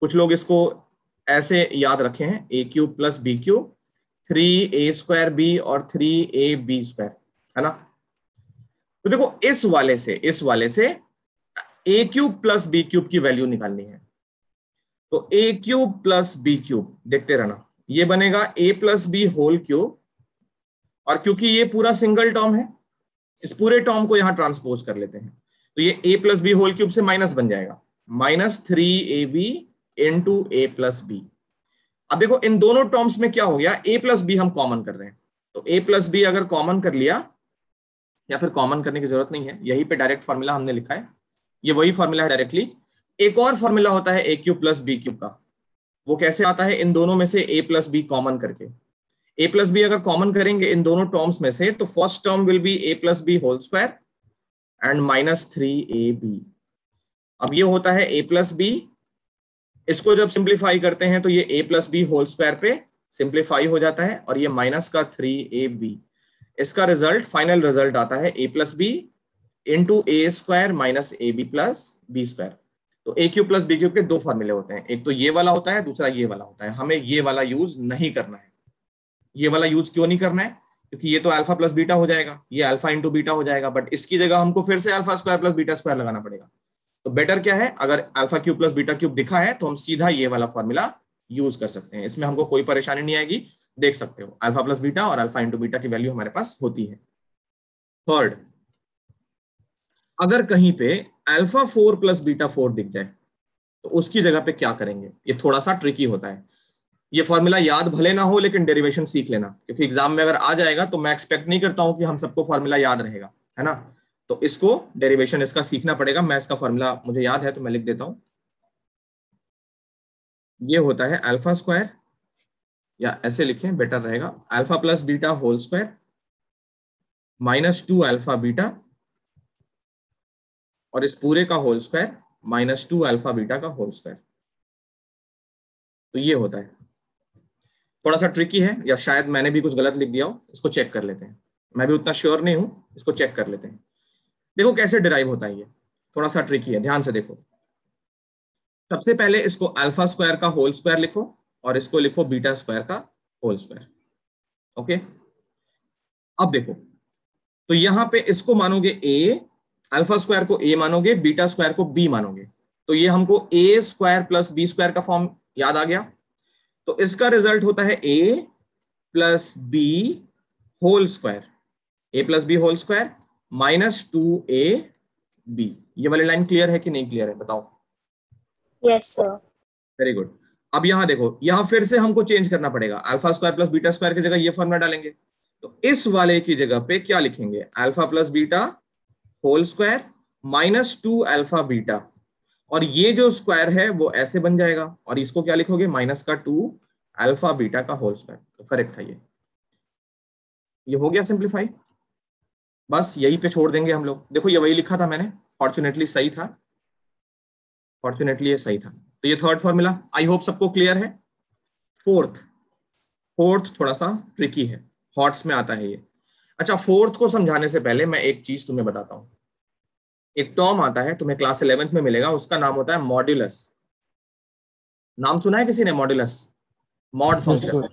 कुछ लोग इसको ऐसे याद रखे हैं, a cube plus B cube 3a square B और 3ab स्क्वायर, है ना। तो देखो इस वाले से a cube plus B cube की वैल्यू निकालनी है। तो a cube plus B cube देखते रहना, ये बनेगा a plus B whole cube, और क्योंकि ये पूरा सिंगल टर्म है इस पूरे टर्म को यहां ट्रांसपोज कर लेते हैं, तो ये a plus B whole cube से माइनस बन जाएगा, minus 3ab into a plus B. अब देखो इन दोनों टर्म्स में क्या हो गया, a प्लस बी हम कॉमन कर रहे हैं, तो a प्लस बी अगर कॉमन कर लिया, या फिर कॉमन करने की जरूरत नहीं है, यहीं पे डायरेक्ट फॉर्मूला हमने लिखा है, ये वही फॉर्मूला है डायरेक्टली। एक और फॉर्मूला होता है a cube plus B cube का, वो कैसे आता है, इन दोनों में से a प्लस बी कॉमन करके। a प्लस बी अगर कॉमन करेंगे इन दोनों टर्म्स में से, तो first term will be a plus B whole square and minus 3ab। अब ये होता है a प्लस बी, इसको जब सिंप्लीफाई करते हैं तो ये a plus B whole square पे सिंप्लीफाई हो जाता है, और ये माइनस का 3ab। इसका रिजल्ट, फाइनल रिजल्ट आता है a plus B into A square minus A B plus B square. तो A cube plus B cube के दो फॉर्मूले होते हैं, एक तो ये वाला होता है, दूसरा ये वाला होता है। हमें ये वाला यूज नहीं करना है। ये वाला यूज क्यों नहीं करना है, क्योंकि ये तो अल्फा प्लस बीटा हो जाएगा, ये अल्फा इंटू बीटा हो जाएगा, बट इसकी जगह हमको फिर से alpha square plus beta square लगाना पड़ेगा। तो बेटर क्या है, अगर alpha cube plus beta cube दिखा है तो हम सीधा ये वाला फॉर्मूला यूज कर सकते हैं, इसमें हमको कोई परेशानी नहीं आएगी। देख सकते हो अल्फा प्लस बीटा और अल्फा इंटू बीटा की वैल्यू हमारे पास होती है। थर्ड, अगर कहीं पे अल्फा 4 प्लस बीटा 4 दिख जाए तो उसकी जगह पे क्या करेंगे, ये थोड़ा सा ट्रिकी होता है। ये फॉर्मूला याद भले ना हो लेकिन डेरिवेशन सीख लेना, क्योंकि एग्जाम में अगर आ जाएगा तो मैं एक्सपेक्ट नहीं करता हूं कि हम सबको फॉर्मूला याद रहेगा, है ना। तो इसको डेरिवेशन इसका सीखना पड़ेगा। मैं इसका फॉर्मूला मुझे याद है तो मैं लिख देता हूं, ये होता है अल्फा स्क्वायर, या ऐसे लिखें बेटर रहेगा, alpha plus beta whole square minus 2 alpha beta, और इस पूरे का whole square minus 2 alpha beta का होल स्क्वायर। तो ये होता है, थोड़ा सा ट्रिकी है, या शायद मैंने भी कुछ गलत लिख दिया हो, इसको चेक कर लेते हैं। मैं भी उतना श्योर नहीं हूं, इसको चेक कर लेते हैं। देखो कैसे डिराइव होता है, ये थोड़ा सा ट्रिकी है, ध्यान से देखो। सबसे पहले इसको अल्फा स्क्वायर का होल स्क्वायर लिखो और इसको लिखो बीटा स्क्वायर का होल स्क्वायर। ओके, अब देखो, तो यहां पे इसको मानोगे a, अल्फा स्क्वायर को a मानोगे, बीटा स्क्वायर को b मानोगे। तो ये हमको a square plus B square का फॉर्म याद आ गया। तो इसका रिजल्ट होता है a plus B whole square, a plus B whole square minus 2a b। ये वाली लाइन क्लियर है कि नहीं क्लियर है बताओ? Yes sir. Very good. अब यहां देखो, यहां फिर से हमको चेंज करना पड़ेगा, alpha square plus beta square की जगह ये फॉर्मूला डालेंगे। तो इस वाले की जगह पे क्या लिखेंगे? Alpha plus beta whole square minus 2 alpha beta, और ये जो स्क्वायर है वो ऐसे बन जाएगा, और इसको क्या लिखोगे? माइनस का 2 अल्फा बीटा का होल स्क्वायर। तो करेक्ट है ये हो गया सिंप्लीफाई। बस यही पे छोड़ देंगे हम लोग। देखो ये वही लिखा था मैंने, फॉर्चुनेटली सही था, फॉर्चुनेटली ये सही था। तो ये थर्ड फॉर्मूला, आई होप सबको क्लियर है। फोर्थ थोड़ा सा ट्रिकी है, हॉट्स में आता है ये। अच्छा, फोर्थ को समझाने से पहले मैं एक चीज तुम्हें बताता हूं। एक टर्म आता है, तुम्हें क्लास 11th में मिलेगा, उसका नाम होता है मॉड्यूलस। नाम सुना है किसी ने मॉड्यूलस? Mod function.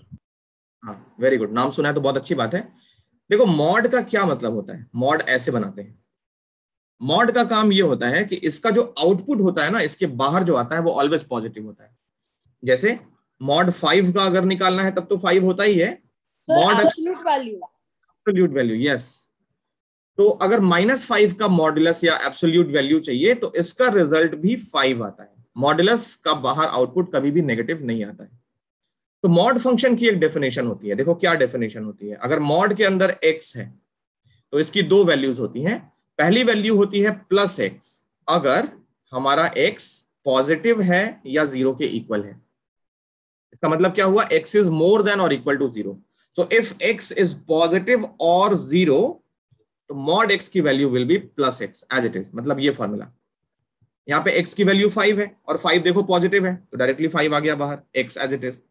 हाँ वेरी गुड, नाम सुना है तो बहुत अच्छी बात है। देखो मॉड का क्या मतलब होता है, मॉड ऐसे बनाते हैं। मॉड का काम ये होता है कि इसका जो आउटपुट होता है ना, इसके बाहर जो आता है वो ऑलवेज पॉजिटिव होता है। जैसे मॉड 5 का अगर निकालना है तब तो 5 होता ही है। Mod absolute value, absolute value, yes. तो अगर -5 का मॉडुलस या एब्सोल्यूट वैल्यू चाहिए तो इसका रिजल्ट भी 5 आता है। मॉडुलस का बाहर आउटपुट कभी भी नेगेटिव नहीं आता है। तो मॉड फंक्शन की एक डेफिनेशन होती है, देखो क्या डेफिनेशन होती है। अगर मॉड के अंदर x है तो इसकी दो वैल्यूज होती हैं। पहली वैल्यू होती है +x, अगर हमारा x पॉजिटिव है या 0 के इक्वल है। इसका मतलब क्या हुआ? x इज मोर देन और इक्वल टू 0। तो इफ x इज पॉजिटिव और 0 तो मॉड x की value will be +x as it is. मतलब ये फॉर्मूला, यहाँ पे x की वैल्यू 5 है और 5 देखो पॉजिटिव है तो डायरेक्टली 5 आ गया बाहर, x एज इट इज।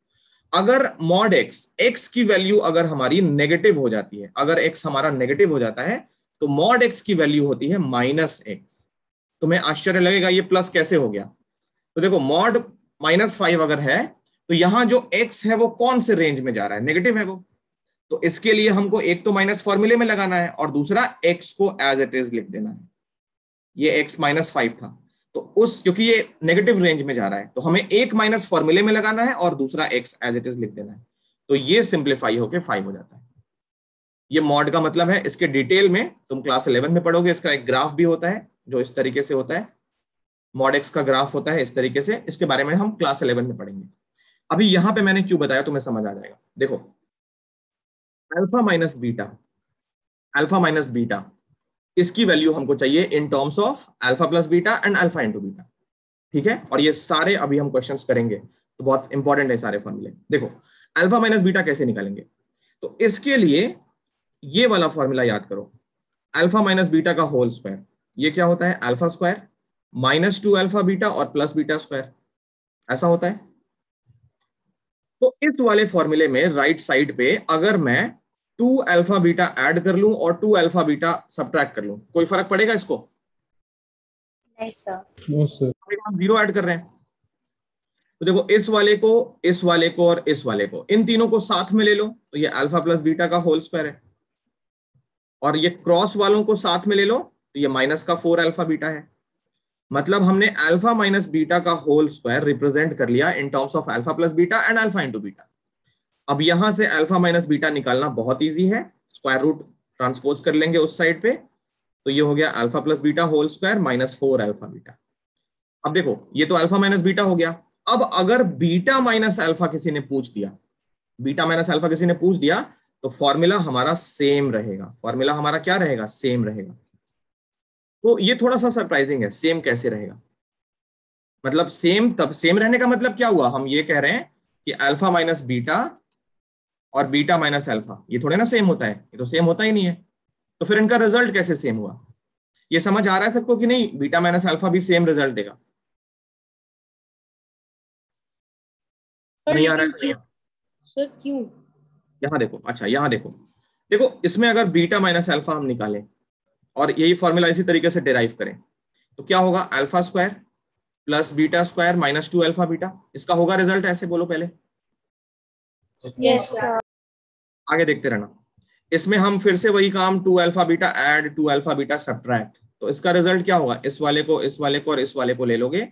अगर मॉड x की वैल्यू अगर हमारी नेगेटिव हो जाती है, अगर x हमारा नेगेटिव हो जाता है तो मॉड x की वैल्यू होती है -x। तुम्हें आश्चर्य लगेगा ये प्लस कैसे हो गया। तो देखो मॉड -5 अगर है तो यहां जो x है वो कौन से रेंज में जा रहा है? नेगेटिव है वो। तो इसके लिए हमको एक तो माइनस फॉर्मूले में लगाना है और दूसरा x को एज इट इज लिख देना है। ये x -5 था तो उस, क्योंकि ये नेगेटिव रेंज में जा रहा है तो हमें एक माइनस फॉर्मूले में लगाना है और दूसरा x एज इट इज लिख देना है। तो ये सिंप्लीफाई होके 5 हो जाता है। ये मॉड का मतलब है। इसके डिटेल में तुम क्लास 11 में पढ़ोगे। इसका एक ग्राफ भी होता है जो इस तरीके से होता है, मॉड x का ग्राफ होता है इस तरीके से। इसके बारे में हम क्लास 11 में पढ़ेंगे। अभी यहां पे मैंने क्यों बताया तुम्हें समझ आ जाएगा। देखो अल्फा माइनस बीटा इसकी वैल्यू हमको चाहिए in terms of alpha plus beta and alpha into beta, ठीक है। और ये सारे अभी हम क्वेश्चंस करेंगे तो बहुत इंपॉर्टेंट है सारे फॉर्मूले। देखो अल्फा माइनस बीटा कैसे निकालेंगे, तो इसके लिए ये वाला फॉर्मूला याद करो, अल्फा माइनस बीटा का होल स्क्वायर। ये क्या होता है? अल्फा स्क्वायर -2 अल्फा बीटा और प्लस बीटा स्क्वायर, ऐसा होता है। तो इस वाले फॉर्मूले में राइट साइड पे अगर मैं 2 अल्फा बीटा ऐड कर लूं और 2 अल्फा बीटा सब्ट्रैक्ट कर लूं, कोई फर्क पड़ेगा इसको? नहीं सर। हम 0 ऐड कर रहे हैं। तो देखो इस वाले को और इस वाले को, इन तीनों को साथ में ले लो तो ये अल्फा प्लस बीटा का होल स्क्वायर है, और ये क्रॉस वालों को साथ में ले लो तो ये -4 अल्फा बीटा है। मतलब हमने अल्फा माइनस बीटा का होल स्क्वायर रिप्रेजेंट कर लिया in terms of alpha plus beta and alpha into beta. अब यहां से अल्फा माइनस बीटा निकालना बहुत इजी है, स्क्वायर रूट ट्रांसपोज कर लेंगे उस साइड पे, तो ये हो गया alpha plus beta whole square -4 alpha beta. अब देखो ये तो अल्फा माइनस बीटा हो गया। अब अगर बीटा माइनस अल्फा किसी ने पूछ दिया, बीटा माइनस अल्फा किसी ने पूछ दिया तो फॉर्मूला हमारा सेम रहेगा। फॉर्मूला हमारा क्या रहेगा? सेम रहेगा। तो ये थोड़ा सा सरप्राइजिंग है, सेम कैसे रहेगा? मतलब सेम, तब सेम रहने का मतलब क्या हुआ? हम ये कह रहे हैं कि अल्फा माइनस बीटा और बीटा माइनस अल्फा ये थोड़े ना सेम होता है, ये तो सेम होता ही नहीं है। तो फिर इनका रिजल्ट कैसे सेम हुआ? ये समझ आ रहा है सबको कि नहीं? बीटा माइनस अल्फा भी सेम रिजल्ट देगा। नहीं आ रहा है सर क्यों? यहाँ देखो, अच्छा यहाँ देखो, देखो इसमें अगर बीटा माइनस अल्फा हम निकालें और यही फॉर्मूला इसी तरीके से डिराइव करें तो क्या होगा? Alpha square plus beta square -2 alpha beta, इसका होगा रिजल्ट ऐसे, बोलो पहले। Yes sir. आगे देखते रहना। इसमें हम फिर से वही काम 2 alpha beta add 2 alpha beta subtract, तो इसका रिजल्ट क्या होगा? इस वाले को और इस वाले को ले लोगे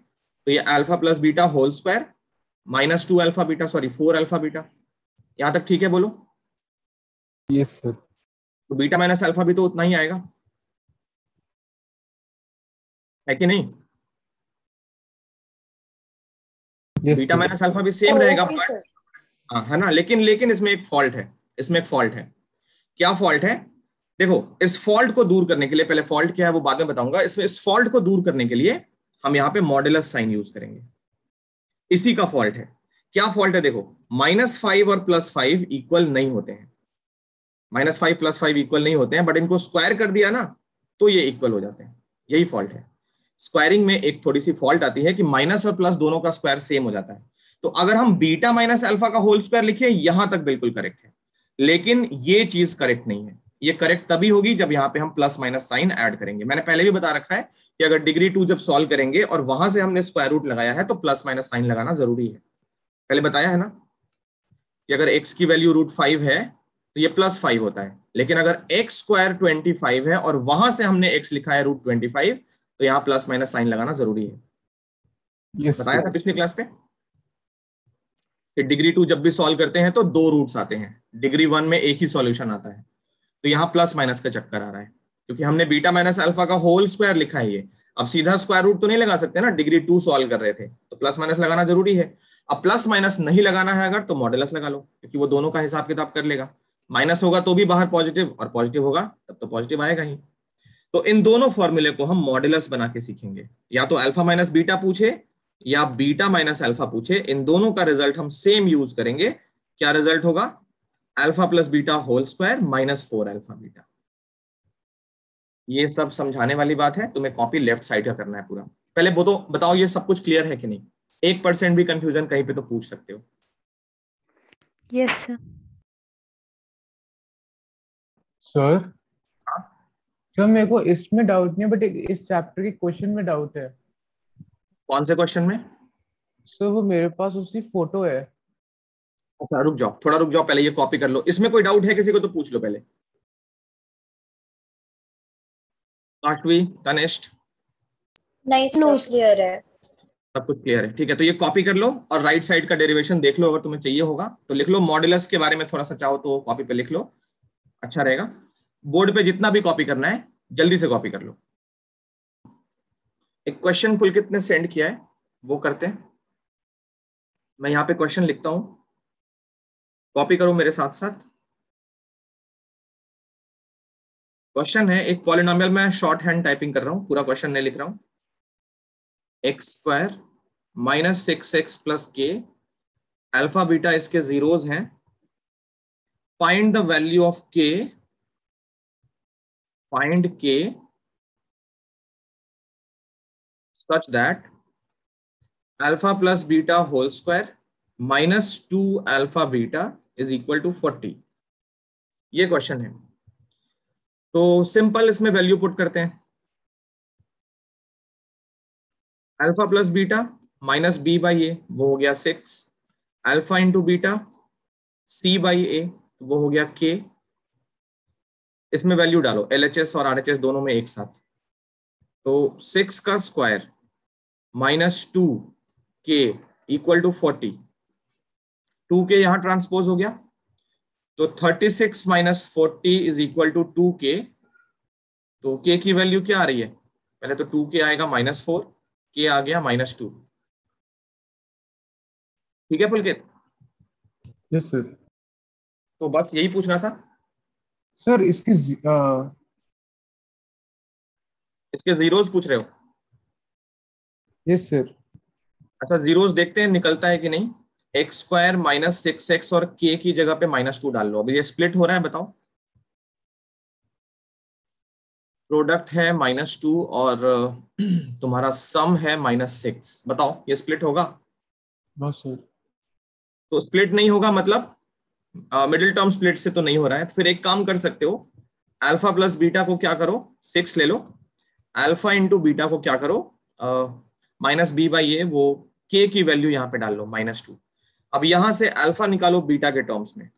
तो ये alpha plus beta whole square minus 2 alpha beta, sorry 4 alpha beta, यहां तक ठीक है बोलो? Yes sir. तो बीटा माइनस अल्फा भी तो उतना ही आएगा, है कि नहीं? Yes beta sir. Minus alpha भी सेम रहेगा, ओके सर। हाँ है ना, लेकिन लेकिन इसमें एक फॉल्ट है, इसमें एक फॉल्ट है। क्या फॉल्ट है? देखो, इस फॉल्ट को दूर करने के लिए, पहले फॉल्ट क्या है वो बाद में बताऊंगा, इसमें इस फॉल्ट को दूर करने के लिए हम यहाँ पे मॉड्यूलस साइन यूज करेंगे, इसी का फॉल्ट है। क्या फॉल्ट है? देखो, -5 और +5 इक्वल नहीं होते हैं, -5 +5 इक्वल नहीं होते हैं, बट इनको स्क्वायर कर दिया ना तो ये इक्वल हो जाते हैं, यही फॉल्ट है। स्क्वायरिंग में एक थोड़ी सी फॉल्ट आती है कि माइनस और प्लस दोनों का स्क्वायर सेम हो जाता है। तो अगर हम बीटा माइनस अल्फा का होल स्क्वायर लिखे, यहां तक बिल्कुल करेक्ट है, लेकिन ये चीज करेक्ट नहीं है। ये करेक्ट तभी होगी जब यहाँ पे हम प्लस माइनस साइन ऐड करेंगे। मैंने पहले भी बता रखा है कि अगर डिग्री 2 जब सॉल्व करेंगे और वहां से हमने स्क्वायर रूट लगाया है तो प्लस माइनस साइन लगाना जरूरी है, पहले बताया है ना कि अगर x की वैल्यू √5 है तो ये +5 होता है, लेकिन अगर x स्क्वायर 25 है और वहां से हमने x लिखा है √25 तो यहाँ प्लस माइनस साइन लगाना जरूरी है। यस बताया था सर। पिछली क्लास पे कि डिग्री 2 जब भी सॉल्व करते हैं तो 2 रूट्स आते हैं, डिग्री 1 में एक ही सॉल्यूशन आता है। तो यहाँ प्लस माइनस का चक्कर आ रहा है क्योंकि हमने बीटा माइनस अल्फा का होल स्क्वायर लिखा है। ये अब सीधा स्क्वायर रूट तो नहीं लगा सकते ना, डिग्री 2 सॉल्व कर रहे थे तो प्लस माइनस लगाना जरूरी है। अब प्लस माइनस नहीं लगाना है अगर तो मॉडुलस लगा लो, क्योंकि वो दोनों का हिसाब किताब कर लेगा। माइनस होगा तो भी बाहर पॉजिटिव, और पॉजिटिव होगा तब तो पॉजिटिव आएगा ही। तो इन दोनों फॉर्मूले को हम मॉडुलस बना के सीखेंगे, या तो अल्फा माइनस बीटा पूछे या बीटा माइनस अल्फा पूछे, इन दोनों का रिजल्ट हम सेम यूज करेंगे। क्या रिजल्ट होगा? Alpha plus beta whole square -4 alpha beta. ये सब समझाने वाली बात है, तुम्हें कॉपी लेफ्ट साइड का करना है पूरा। पहले वो तो बताओ ये सब कुछ क्लियर है कि नहीं? 1% भी कंफ्यूजन कहीं पे तो पूछ सकते हो। Yes sir. सर हाँ? सर मेरे को इसमें डाउट नहीं है, बट इस चैप्टर के क्वेश्चन में डाउट है। कौन से क्वेश्चन में? सर वो मेरे पास उसकी फोटो है। अच्छा रुक जाओ, थोड़ा रुक जाओ, पहले ये कॉपी कर लो। इसमें कोई डाउट है किसी को तो पूछ लो पहले। आठवीं तनिष्ठ? नहीं No, सर, क्लियर है। सब कुछ क्लियर है, ठीक है। तो ये कॉपी कर लो और राइट साइड का डेरिवेशन देख लो, अगर तुम्हें चाहिए होगा तो लिख लो। मॉडुलस के बारे में थोड़ा सा चाहो तो कॉपी पे लिख लो, अच्छा रहेगा। बोर्ड पे जितना भी कॉपी करना है जल्दी से कॉपी कर लो। एक क्वेश्चन पुलकित ने सेंड किया है, वो करते हैं। मैं यहाँ पे क्वेश्चन लिखता हूं, कॉपी करो मेरे साथ साथ। क्वेश्चन है एक पॉलिनोमियल, में शॉर्ट हैंड टाइपिंग कर रहा हूं, पूरा क्वेश्चन नहीं लिख रहा हूं। x² -6x + k, alpha beta इसके जीरोस हैं। Find the value of k, find k such that alpha plus beta whole square -2 alpha beta is equal to 40। ये क्वेश्चन है। तो सिंपल इसमें वैल्यू पुट करते हैं। अल्फा प्लस बीटा -b/a वो हो गया 6, अल्फा इंटू बीटा c/a वो हो गया k। इसमें वैल्यू डालो LHS और RHS दोनों में एक साथ। तो 6 का square -2k equal to 40, 2k यहां ट्रांसपोज हो गया तो 36 - 40 इज इक्वल टू 2k। तो k की वैल्यू क्या आ रही है? पहले तो 2k आएगा -4, k आ गया -2। ठीक है पुलकित? Yes sir. तो बस यही पूछना था। सर इसकी इसके जीरोस पूछ रहे हो? Yes sir. अच्छा जीरोस देखते हैं निकलता है कि नहीं। x² -6x और k की जगह पे -2 डाल लो। अभी ये स्प्लिट हो रहा है, बताओ। प्रोडक्ट है -2 और तुम्हारा सम है -6, बताओ ये स्प्लिट होगा? No sir. तो स्प्लिट नहीं होगा मतलब मिडिल टर्म स्प्लिट से तो नहीं हो रहा है। तो फिर एक काम कर सकते हो, अल्फा प्लस बीटा को क्या करो, 6 ले लो, अल्फा इंटू बीटा को क्या करो, -b/a, वो k की वैल्यू यहाँ पे डाल लो -2। अब यहां से अल्फा निकालो बीटा के टर्म्स में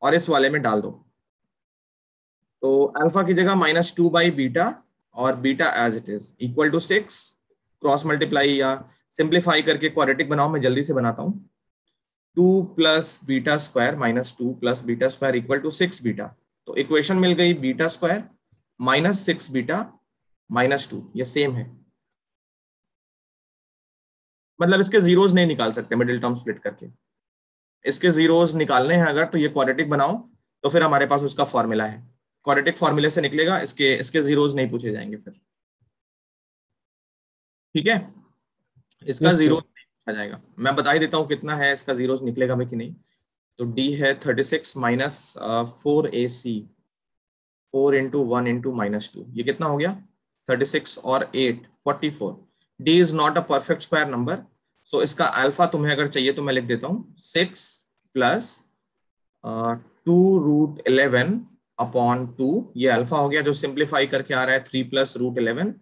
और इस वाले में डाल दो। तो अल्फा की जगह -2/बीटा और beta as it is equal to 6, cross multiply या सिंप्लीफाई करके क्वाड्रेटिक बनाओ, मैं जल्दी से बनाता हूँ। 2 plus beta square minus 2 plus beta square equal to 6 beta. तो इक्वेशन मिल गई beta square minus 6 beta minus 2, ये सेम है। मतलब इसके जीरोस नहीं निकाल सकते मिडिल टर्म स्प्लिट करके, इसके जीरोस निकालने हैं अगर, तो ये क्वाड्रेटिक बनाओ, तो फिर हमारे पास उसका फॉर्मूला है, क्वाड्रेटिक फॉर्मूले से निकलेगा, इसके जीरोस नहीं पूछे जाएंगे फिर। ठीक है, इसका Yes, जीरो sir. नहीं पूछा जाएगा। मैं बता ही देता हूँ कितना है इसका, जीरोस निकलेगा भी कि नहीं। तो डी है 36 minus 4ac 4 into 1 into minus 2, ये कितना हो गया 36 और 8 44। D is not a perfect square number, so इसका अल्फा तुम्हें अगर चाहिए तो मैं लिख देता हूँ 6 प्लस 2 रूट 11 अपॉन 2, ये अल्फा हो गया, जो सिंप्लीफाई करके आ रहा है 3 प्लस रूट 11,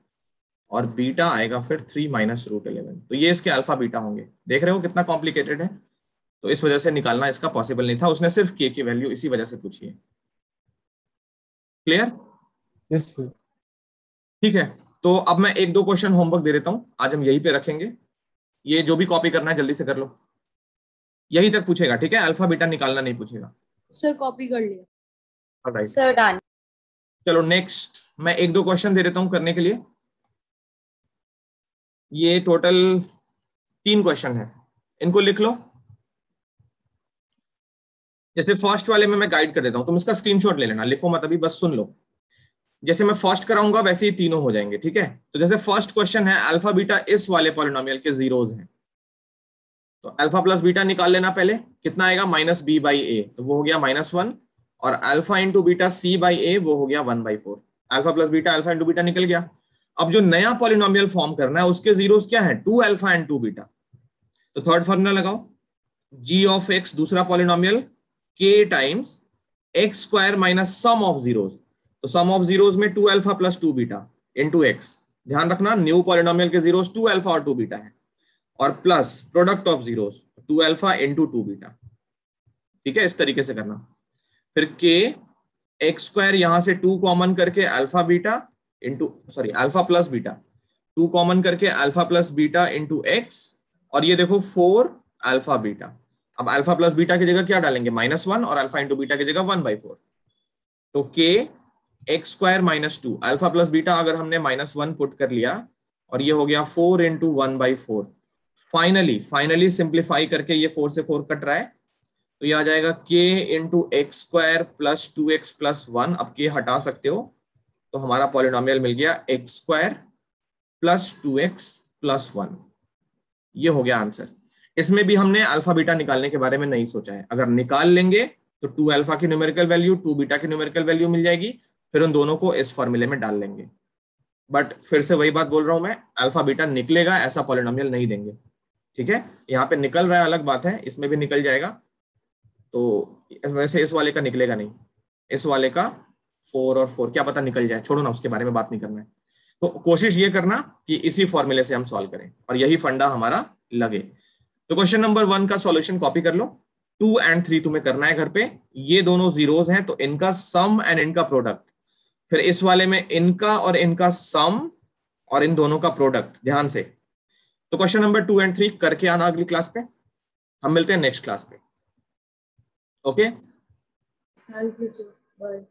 और बीटा आएगा फिर 3 माइनस रूट 11। तो ये इसके अल्फा बीटा होंगे। देख रहे हो कितना कॉम्प्लिकेटेड है, तो इस वजह से निकालना इसका पॉसिबल नहीं था, उसने सिर्फ के की वैल्यू इसी वजह से पूछी है। क्लियर? Yes, sir. ठीक है, तो अब मैं एक दो क्वेश्चन होमवर्क दे देता हूं, आज हम यहीं पे रखेंगे। ये जो भी कॉपी करना है जल्दी से कर लो, यहीं तक पूछेगा, ठीक है, अल्फा बीटा निकालना नहीं पूछेगा। सर कॉपी कर लिया। Alright, Sir, done. चलो नेक्स्ट मैं एक दो क्वेश्चन दे देता हूं करने के लिए। ये टोटल 3 क्वेश्चन है, इनको लिख लो। जैसे फर्स्ट वाले में मैं गाइड कर देता हूं, तुम इसका स्क्रीनशॉट ले लेना, लिखो मत अभी, बस सुन लो। जैसे मैं फर्स्ट कराऊंगा वैसे ही तीनों हो जाएंगे, ठीक है। तो जैसे फर्स्ट क्वेश्चन है अल्फा बीटा इस वाले पॉलिनोमियल के जीरोज हैं, तो अल्फा प्लस बीटा निकाल लेना पहले, कितना आएगा माइनस बी बाई ए, तो वो हो गया -1, और alpha into beta c by a, वो हो गया 1/4। Alpha plus beta, alpha into beta निकल गया। अब जो नया पॉलिनोमियल फॉर्म करना है उसके जीरोस क्या है, 2 अल्फा एंड 2 बीटा। तो थर्ड फॉर्मूला लगाओ, g ऑफ x दूसरा polynomial k times x square minus sum of zeros. तो सम ऑफ जीरोस में 2 alpha plus 2 beta into x, ध्यान रखना न्यू पॉलिनोमियल के जीरोस 2 अल्फा और 2 बीटा है, और plus product of zeros 2 alpha into 2 beta. ठीक है, इस तरीके से करना। फिर k x स्क्वायर यहां से 2 कॉमन करके alpha beta into alpha plus beta, 2 common करके alpha plus beta into x, और ये देखो 4 अल्फा बीटा। अब अल्फा प्लस बीटा की जगह क्या डालेंगे -1, और अल्फा इंटू बीटा की जगह 1/4। तो k x square minus 2 alpha plus beta अगर हमने -1 पुट कर लिया, और ये हो गया 4 इंटू 1/4। फाइनली सिंप्लीफाई करके ये 4 से 4 कट रहा है, तो ये आ जाएगा k into x square plus 2x plus 1। अब k हटा सकते हो, तो हमारा पॉलिनोमियल मिल गया x square plus 2x plus 1। ये हो गया आंसर। इसमें भी हमने अल्फा बीटा निकालने के बारे में नहीं सोचा है, अगर निकाल लेंगे तो 2 अल्फा की न्यूमेरिकल वैल्यू 2 बीटा की न्यूमेरिकल वैल्यू मिल जाएगी, फिर उन दोनों को इस फॉर्मूले में डाल लेंगे। बट फिर से वही बात बोल रहा हूं मैं, अल्फा बीटा निकलेगा ऐसा पॉलिनोमियल नहीं देंगे, ठीक है। यहाँ पे निकल रहा है अलग बात है, इसमें भी निकल जाएगा, तो वैसे इस वाले का निकलेगा नहीं, इस वाले का 4 और 4 क्या पता निकल जाए, छोड़ो ना, उसके बारे में बात नहीं करना है। तो कोशिश ये करना कि इसी फॉर्मूले से हम सॉल्व करें और यही फंडा हमारा लगे। तो क्वेश्चन नंबर 1 का सॉल्यूशन कॉपी कर लो, 2 और 3 तुम्हें करना है घर पे। ये दोनों जीरोस हैं तो इनका सम एंड इनका प्रोडक्ट, फिर इस वाले में इनका और इनका सम और इन दोनों का प्रोडक्ट, ध्यान से। तो क्वेश्चन नंबर 2 और 3 करके आना अगली क्लास पे, हम मिलते हैं नेक्स्ट क्लास पे। Okay, thank you sir, bye.